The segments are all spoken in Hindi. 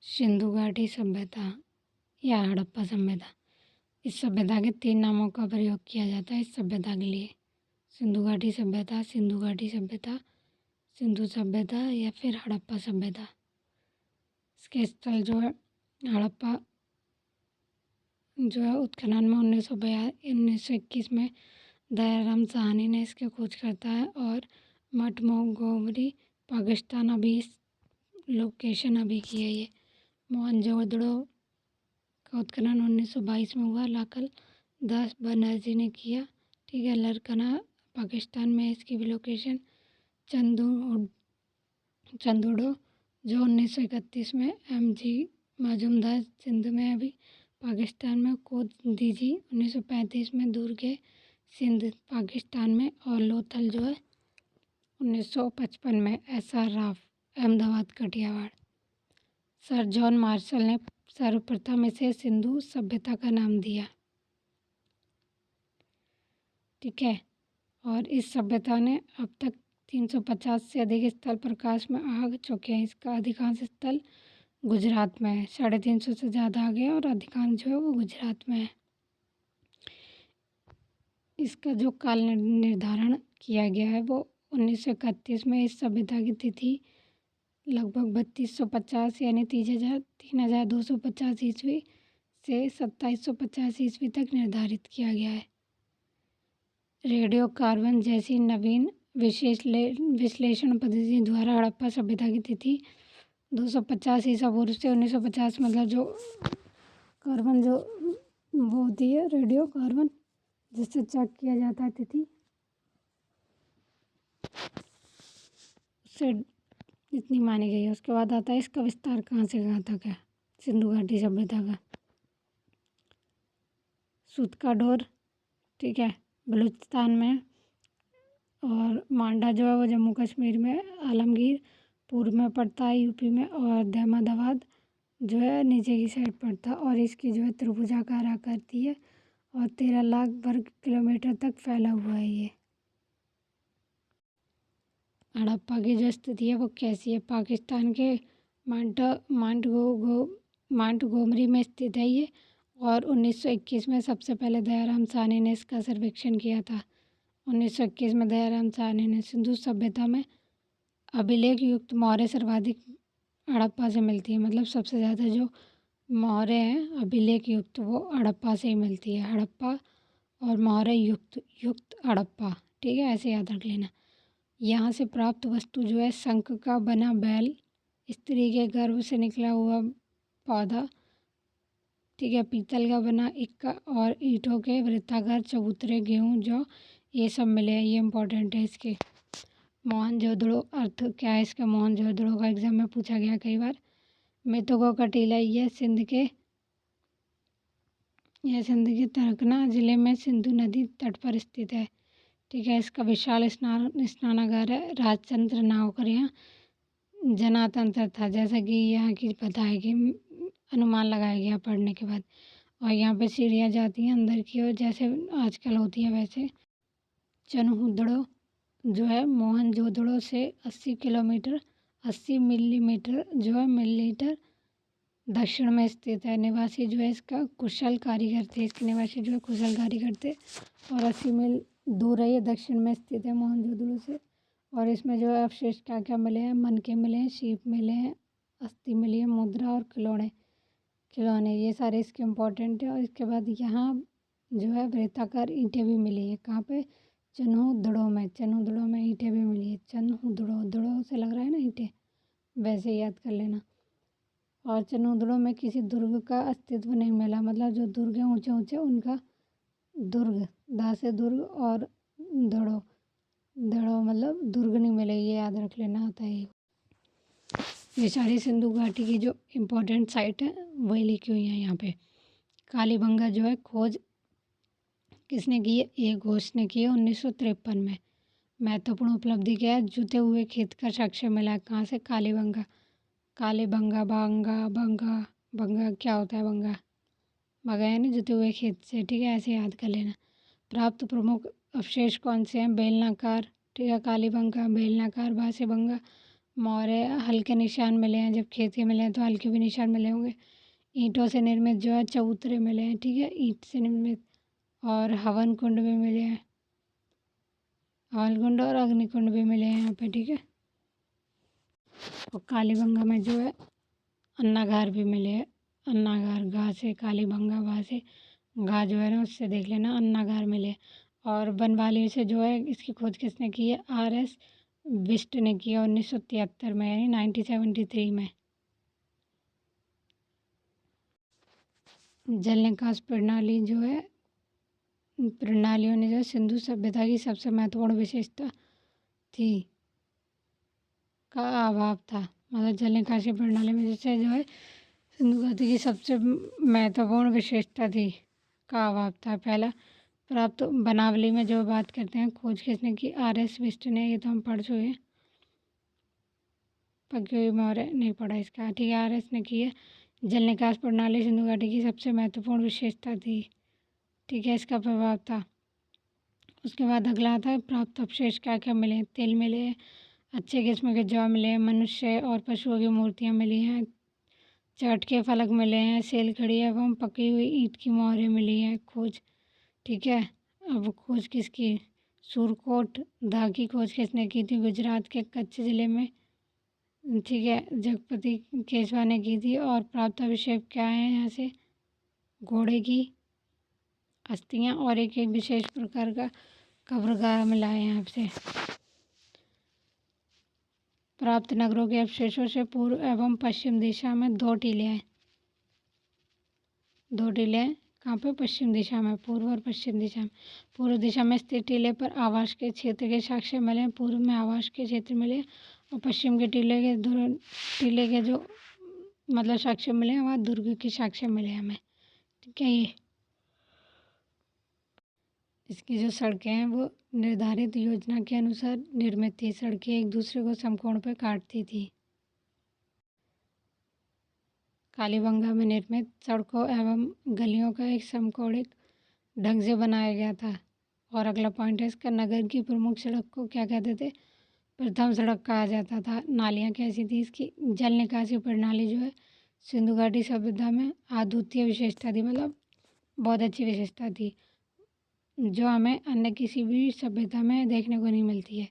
सिंधु घाटी सभ्यता या हड़प्पा सभ्यता। इस सभ्यता के 3 नामों का प्रयोग किया जाता है इस सभ्यता के लिए। सिंधु घाटी सभ्यता, सिंधु घाटी सभ्यता, सिंधु सभ्यता या फिर हड़प्पा सभ्यता। इसके स्थल जो है हड़प्पा जो है उत्खनन में 1921 में दयाराम साहनी ने इसकी खोज करता है और मठ मोंगोमरी पाकिस्तान अभी इस लोकेशन अभी की है ये। मोहनजोदड़ो का उत्खनन 1922 में हुआ, लाकल दास बनर्जी ने किया। ठीक है, लरकना पाकिस्तान में इसकी भी लोकेशन। चंदूड़ो जो 1931 में MG मजूमदार सिंध में अभी पाकिस्तान में। कोदीजी 1935 में दुर्गे सिंध पाकिस्तान में। और लोथल जो है 1955 में SR Rao Ahmedabad Kathiawar. Sir John Marshall ने सर्वप्रथम इसे सिंधु सभ्यता का नाम दिया। ठीक है, और इस सभ्यता ने अब तक 350 से अधिक स्थल प्रकाश में आ चुके हैं। इसका अधिकांश स्थल गुजरात में है, 350 से ज़्यादा आ गए और अधिकांश जो है वो गुजरात में है। इसका जो काल निर्धारण किया गया है वो 1931 में। इस सभ्यता की तिथि लगभग 3250 यानी 3250 ईस्वी से 2750 ईस्वी तक निर्धारित किया गया है। रेडियो कार्बन जैसी नवीन विश्लेषण पद्धति द्वारा हड़प्पा सभ्यता की तिथि 250 ईसा पूर्व से 1950, मतलब जो कार्बन जो वो होती है रेडियो कार्बन जिससे चेक किया जाता है तिथि, उससे इतनी मानी गई है। उसके बाद आता है इसका विस्तार कहाँ से कहाँ तक है सिंधु घाटी सभ्यता का। सूतकाडोर, ठीक है, बलूचिस्तान में। और मांडा जो है वो जम्मू कश्मीर में। आलमगीर पूर्व में पड़ता है यूपी में। और अहमदाबाद जो है नीचे की साइड पड़ता है। और इसकी जो है त्रिभुजाकार आकृति है और 13 लाख वर्ग किलोमीटर तक फैला हुआ है ये। हड़प्पा की जो स्थिति है वो कैसी है? पाकिस्तान के मांटगोमरी में स्थित है ये। और 1921 में सबसे पहले दयाराम साहनी ने इसका सर्वेक्षण किया था। 1921 में दयाराम साहनी ने। सिंधु सभ्यता में अभिलेख युक्त मोहरें सर्वाधिक हड़प्पा से मिलती है, मतलब सबसे ज़्यादा जो मोहरें हैं अभिलेख युक्त वो हड़प्पा से ही मिलती है। हड़प्पा और मोहरें युक्त हड़प्पा, ठीक है, ऐसे याद रख लेना। यहाँ से प्राप्त वस्तु जो है शंख का बना बैल, स्त्री के गर्भ से निकला हुआ पौधा, ठीक है, पीतल का बना इक्का और ईंटों के वृत्ताकार चबूतरे, गेहूँ, जौ, ये सब मिले हैं। ये इम्पोर्टेंट है इसके। मोहनजोदड़ो अर्थ क्या है इसका? मोहनजोदड़ो का एग्जाम में पूछा गया कई बार। मेतोगो का टीला यह सिंध के तरकना जिले में सिंधु नदी तट पर स्थित है। ठीक है, इसका विशाल स्नानागार है। राजतंत्र नावकर यहाँ जनातंत्र था, जैसा कि यहाँ की पता है कि अनुमान लगाया गया पढ़ने के बाद। और यहाँ पे सीढ़ियाँ जाती हैं अंदर की ओर, जैसे आजकल होती है वैसे। चनहुदड़ो जो है मोहनजोदड़ो से 80 मिलीमीटर जो है मिलीमीटर दक्षिण में स्थित है। निवासी जो है इसका कुशल कारीगर थे। इसके निवासी जो है कुशल कारीगर थे। और 80 मील दूर है ये, दक्षिण में स्थित है मोहनजोदड़ो से। और इसमें जो है अवशेष क्या क्या मिले हैं? मनके मिले हैं, सीप मिले हैं, अस्थि मिली है, मुद्रा और खिलौने, ये सारे इसके इम्पोर्टेंट है। और इसके बाद यहाँ जो है वृत्ताकार ईंटें भी मिली है। कहाँ पे? चनहुदड़ो में ईंटें भी मिली है। दड़ों से लग रहा है ना ईंटें, वैसे याद कर लेना। और चनहुदड़ो में किसी दुर्ग का अस्तित्व नहीं मिला, मतलब जो दुर्ग हैं ऊंचे ऊंचे उनका दुर्ग, दा से दुर्ग और दड़ो मतलब दुर्ग नहीं मिले, ये याद रख लेना आता है। ये सारी सिंधु घाटी की जो इम्पोर्टेंट साइट है वही लिखी हुई है यहाँ पे। कालीबंगा जो है खोज किसने की है? ए घोष ने की है 1953 में। महत्वपूर्ण उपलब्धि क्या है? जुते हुए खेत का साक्ष्य मिला है। कहाँ से? कालीबंगा बंगा क्या होता है? बंगा यानी जुते हुए खेत से, ठीक है, ऐसे याद कर लेना। प्राप्त प्रमुख अवशेष कौन से हैं? बेलनाकार, ठीक है, कालीबंगा, बेलनाकार, बासेबंगा मौर्य हल्के निशान मिले हैं, जब खेत के मिले हैं तो हल्के भी निशान मिले होंगे। ईंटों से निर्मित जो है चबूतरे मिले हैं, ठीक है, ईंट से निर्मित। और हवन कुंड भी मिले हैं, हवन कुंड और अग्निकुंड भी मिले हैं यहाँ पे, ठीक है। और कालीबंगा में जो है अन्नागार भी मिले हैं, अन्नागार, गा से कालीबंगा, बा से गा जो है ना उससे देख लेना, अन्नागार मिले। और बनवाली से जो है इसकी खोज किसने की है? RS बिष्ट ने की है 1973 में, यानी 1973 में। जल निकास प्रणाली जो है, प्रणालियों ने जो है सिंधु सभ्यता की सबसे महत्वपूर्ण विशेषता थी का अभाव था। मतलब जल निकासी प्रणाली में जैसे जो है सिंधु घाटी की सबसे महत्वपूर्ण विशेषता थी का अभाव था। पहला प्राप्त बनावली में जो बात करते हैं, खोज किसने की? RS बिष्ट ने, ये तो हम पढ़ चुके हैं। पक्की मौर्य नहीं पढ़ा इसका, ठीक है, RS ने की है। जल निकास प्रणाली सिंधु घाटी की सबसे महत्वपूर्ण विशेषता थी, ठीक है, इसका प्रभाव था। उसके बाद अगला आता है प्राप्त अवशेष क्या क्या मिले? तेल मिले हैं, अच्छे किस्म के जौ मिले हैं, मनुष्य और पशुओं की मूर्तियाँ मिली हैं, चट के फलक मिले हैं, सेलखड़ी एवं पकी हुई ईंट की मोहरें मिली हैं। खोज, ठीक है। अब खोज किसकी? सूरकोट दा की खोज किसने की थी? गुजरात के कच्छ जिले में, ठीक है, जगपति केशवा ने की थी। और प्राप्त अवशेष क्या है यहाँ से? घोड़े की अस्थियाँ और एक विशेष प्रकार का कब्रगार मिला है यहाँ से। प्राप्त नगरों के अवशेषों से पूर्व एवं पश्चिम दिशा में दो टीले हैं। दो टीले हैं कहाँ पे? पश्चिम दिशा में, पूर्व और पश्चिम दिशा में। पूर्व दिशा में स्थित टीले पर आवास के क्षेत्र के साक्ष्य मिले हैं, पूर्व में आवास के क्षेत्र मिले, और पश्चिम के टीले के जो मतलब साक्ष्य मिले हैं वहाँ दुर्ग के साक्ष्य मिले हमें, ठीक है। ये इसकी जो सड़कें हैं वो निर्धारित योजना के अनुसार निर्मित थी। सड़कें एक दूसरे को समकोण पर काटती थी। कालीबंगा में निर्मित सड़कों एवं गलियों का एक समकोणिक ढंग से बनाया गया था। और अगला पॉइंट है इसका, नगर की प्रमुख सड़क को क्या कहते थे? प्रथम सड़क कहा जाता था। नालियाँ कैसी थी इसकी? जल निकासी प्रणाली जो है सिंधु घाटी सभ्यता में अद्वितीय विशेषता थी, मतलब बहुत अच्छी विशेषता थी, जो हमें अन्य किसी भी सभ्यता में देखने को नहीं मिलती है।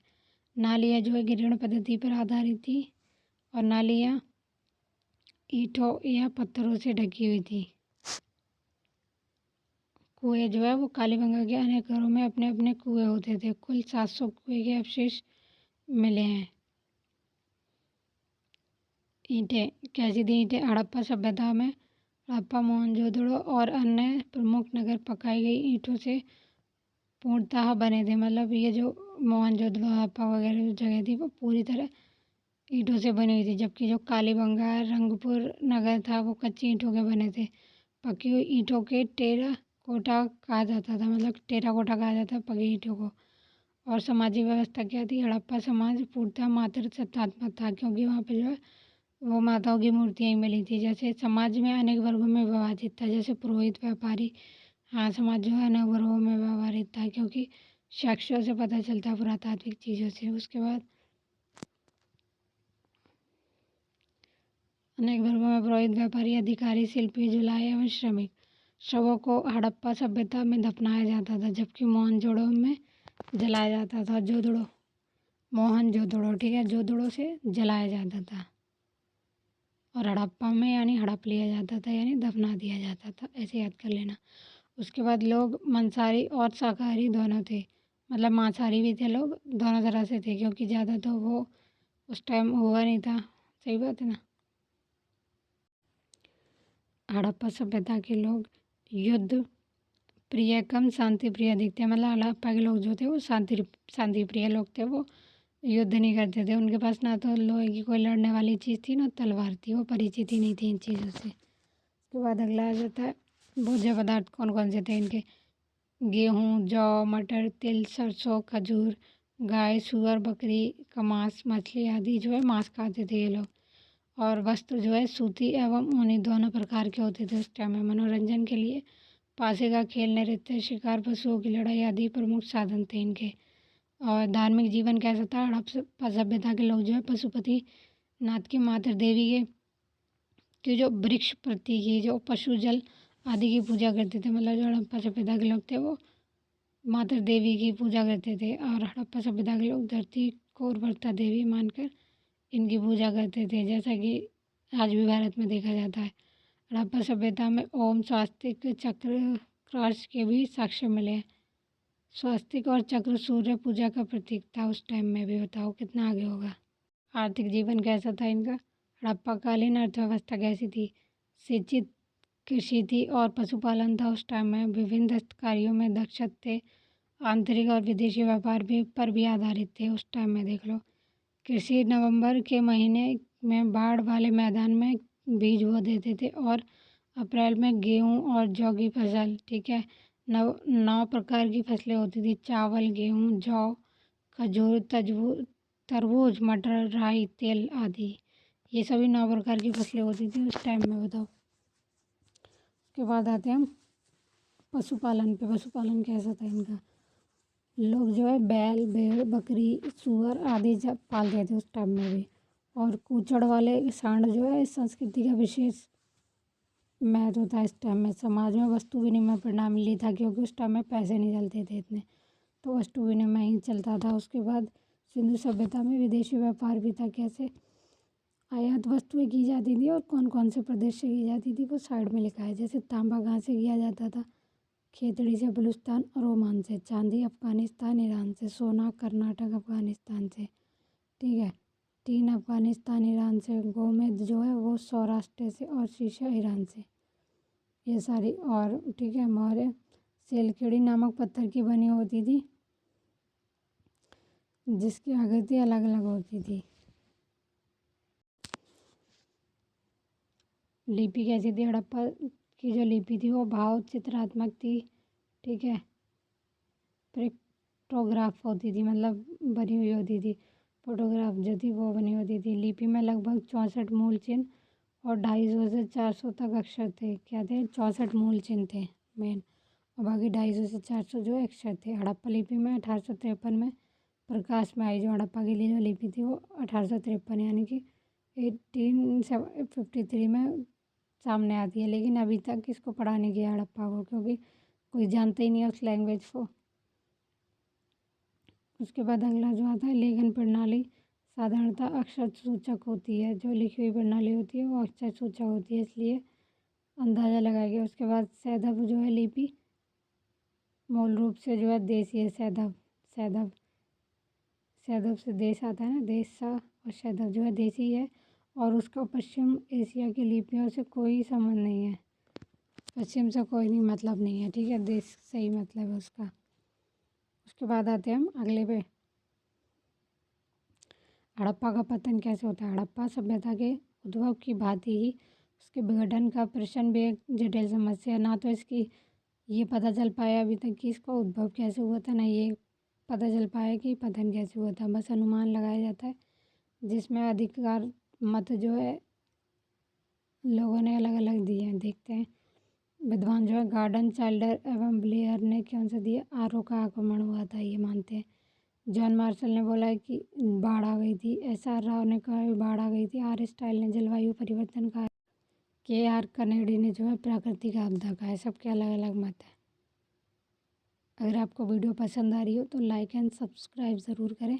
नालियाँ जो है गिरिजन पद्धति पर आधारित थी, और नालियाँ ईंटों या पत्थरों से ढकी हुई थी। कुएं जो है वो कालीबंगा के अनेक घरों में अपने अपने कुएं होते थे। कुल 700 कुएं के अवशेष मिले हैं। ईंटें कैसी थी? ईंटें हड़प्पा सभ्यता में हड़प्पा, मोहनजोदड़ो और अन्य प्रमुख नगर पकाई गई ईंटों से पूर्णतः बने थे। मतलब ये जो मोहनजोदड़ो, हड़प्पा वगैरह जो जगह थी वो पूरी तरह ईंटों से बनी हुई थी, जबकि जो कालीबंगा, रंगपुर नगर था वो कच्ची ईंटों के बने थे। पकी हुई ईंटों के टेराकोटा कहा जाता था, मतलब टेराकोटा कहा जाता है पकी ईंटों को। और सामाजिक व्यवस्था क्या थी? हड़प्पा समाज पूर्णतः मातृ सत्तात्मक था, क्योंकि वहाँ पे जो है वो माताओं की मूर्तियाँ ही मिली थी। जैसे समाज में अनेक वर्गों में विभाजित था, जैसे पुरोहित, व्यापारी। हाँ, समाज जो है अनेक वर्गों में व्यवहारित था, क्योंकि साक्ष्यों से पता चलता है, पुरातात्विक चीज़ों से। उसके बाद अनेक वर्गों में पुरोहित, व्यापारी, अधिकारी, शिल्पी, जुलाहे एवं श्रमिक। शवों को हड़प्पा सभ्यता में दफनाया जाता था, जबकि मोहनजोदड़ो में जलाया जाता था। मोहनजोदड़ो, ठीक है, जोदड़ो से जलाया जाता था। और हड़प्पा में यानी हड़प लिया जाता था, यानी दफना दिया जाता था, ऐसे याद कर लेना। उसके बाद लोग मांसाहारी और शाकाहारी दोनों थे, मतलब मांसाहारी भी थे लोग, दोनों तरह से थे, क्योंकि ज़्यादा तो वो उस टाइम हुआ नहीं था। सही बात है ना। हड़प्पा सभ्यता के लोग युद्ध प्रिय कम शांति प्रिय अधिक थे। मतलब हड़प्पा के लोग जो थे वो शांति प्रिय लोग थे, वो युद्ध नहीं करते थे। उनके पास ना तो लोहे की कोई लड़ने वाली चीज़ थी, ना तलवार थी, वो परिचित ही नहीं थी इन चीज़ों से। उसके बाद अगला आ जाता है भोज्य पदार्थ कौन कौन से थे इनके? गेहूँ, जौ, मटर, तिल, सरसों, खजूर, गाय, सुअर, बकरी का मांस, मछली आदि जो है मांस खाते थे ये लोग। और वस्त्र जो है सूती एवं ऊनी दोनों प्रकार के होते थे उस टाइम में। मनोरंजन के लिए पासे का खेल, नृत्य, शिकार, पशुओं की लड़ाई आदि प्रमुख साधन थे इनके। और धार्मिक जीवन कैसा था, हड़प्पा सभ्यता के लोग जो है पशुपति नाथ की मातृ देवी के जो वृक्ष प्रति की जो पशु जल आदि की पूजा करते थे। मतलब जो हड़प्पा सभ्यता के लोग थे वो मातृ देवी की पूजा करते थे और हड़प्पा सभ्यता के लोग धरती को उर्वरता देवी मानकर इनकी पूजा करते थे, जैसा कि आज भी भारत में देखा जाता है। हड़प्पा सभ्यता में ओम स्वास्तिक चक्र क्रॉस के भी साक्ष्य मिले हैं। स्वास्तिक और चक्र सूर्य पूजा का प्रतीक था उस टाइम में भी। बताओ कितना आगे होगा। आर्थिक जीवन कैसा था इनका, हड़प्पाकालीन अर्थव्यवस्था कैसी थी, सिंचित कृषि थी और पशुपालन था उस टाइम में। विभिन्न दस्तकारियों में दक्ष थे, आंतरिक और विदेशी व्यापार भी पर भी आधारित थे उस टाइम में। देख लो, कृषि नवंबर के महीने में बाढ़ वाले मैदान में बीज बो देते थे और अप्रैल में गेहूँ और जौ की फसल, ठीक है। 9 प्रकार की फसलें होती थी, चावल, गेहूँ, जौ, खजूर, तरबूज, मटर, राई, तेल आदि। ये सभी 9 प्रकार की फसलें होती थी उस टाइम में। बताओ, उसके बाद आते हैं हम पशुपालन पे। पशुपालन कैसा था इनका, लोग जो है बैल, भेड़, बकरी, सूअर आदि जब पालते थे उस टाइम में भी। और कूचड़ वाले सांड जो है इस संस्कृति का विशेष महत्व था इस टाइम में। समाज में वस्तु विनिमय प्रणाली था, क्योंकि उस टाइम में पैसे नहीं चलते थे इतने, तो वस्तु विनिमय ही चलता था। उसके बाद सिंधु सभ्यता में विदेशी व्यापार भी था। कैसे आयात वस्तुएं की जाती थी और कौन कौन से प्रदेश से की जाती थी वो साइड में लिखा है। जैसे तांबा कहाँ से किया जाता था, खेतड़ी से बलूचिस्तान और ओमान से, चांदी अफगानिस्तान ईरान से, सोना कर्नाटक अफगानिस्तान से, ठीक है। टीन अफगानिस्तान ईरान से, गोमेद जो है वो सौराष्ट्र से और शीशा ईरान से, ये सारी। और ठीक है, मौर्य सेलखेड़ी नामक पत्थर की बनी होती थी जिसकी आकृति अलग अलग होती थी। लिपि कैसी थी, हड़प्पा की जो लिपि थी वो भाव चित्रात्मक थी, ठीक है। पिक्टोग्राफ होती थी, मतलब बनी हुई होती थी। फोटोग्राफ जो थी वो बनी होती थी। लिपि में लगभग 64 मूल चिन्ह और 250 से 400 तक अक्षर थे। क्या थे, 64 मूल चिन्ह थे मेन, और बाकी 250 से 400 जो अक्षर थे। हड़प्पा लिपि में 1853 में प्रकाश में आई। जो हड़प्पा की जो लिपि थी वो 1853 यानी कि 1853 में सामने आती है। लेकिन अभी तक इसको पढ़ा नहीं गया हड़प्पा को, क्योंकि कोई जानता ही नहीं है उस लैंग्वेज को। उसके बाद अगला जो आता है लेखन प्रणाली, साधारणतः अक्षर सूचक होती है। जो लिखी हुई प्रणाली होती है वो अक्षर सूचक होती है, इसलिए अंदाज़ा लगाया गया। उसके बाद सैंधव जो है लिपि मूल रूप से जो है देसी है। सैंधव सैंधव से देश आता है ना, देश सा, और सैंधव जो है देसी है और उसका पश्चिम एशिया की लिपियों से कोई संबंध नहीं है। पश्चिम से कोई नहीं मतलब नहीं है, ठीक है, देश से ही मतलब है उसका। उसके बाद आते हैं हम अगले पे, हड़प्पा का पतन कैसे होता है। हड़प्पा सभ्यता के उद्भव की भांति ही उसके विघटन का प्रश्न भी एक जटिल समस्या है। ना तो इसकी ये पता चल पाया अभी तक कि इसका उद्भव कैसे हुआ था, ना ये पता चल पाया कि पतन कैसे हुआ था। बस अनुमान लगाया जाता है, जिसमें अधिकार मत जो है लोगों ने अलग अलग दिए हैं। देखते हैं विद्वान जो है गार्डन, चाइल्डर एवं ब्लेयर ने कौन सा दिया, आरओ का आक्रमण हुआ था, ये मानते हैं। जॉन मार्शल ने बोला है कि बाढ़ आ गई थी। एस आर राव ने कहा है बाढ़ आ गई थी। आर स्टाइल ने जलवायु परिवर्तन कहा है। के आर कनेडी ने जो है प्राकृतिक आपदा कहा है। सबके अलग अलग मत है। अगर आपको वीडियो पसंद आ रही हो तो लाइक एंड सब्सक्राइब ज़रूर करें,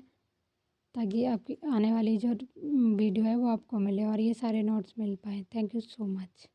ताकि आपकी आने वाली जो वीडियो है वो आपको मिले और ये सारे नोट्स मिल पाएँ। Thank you so much.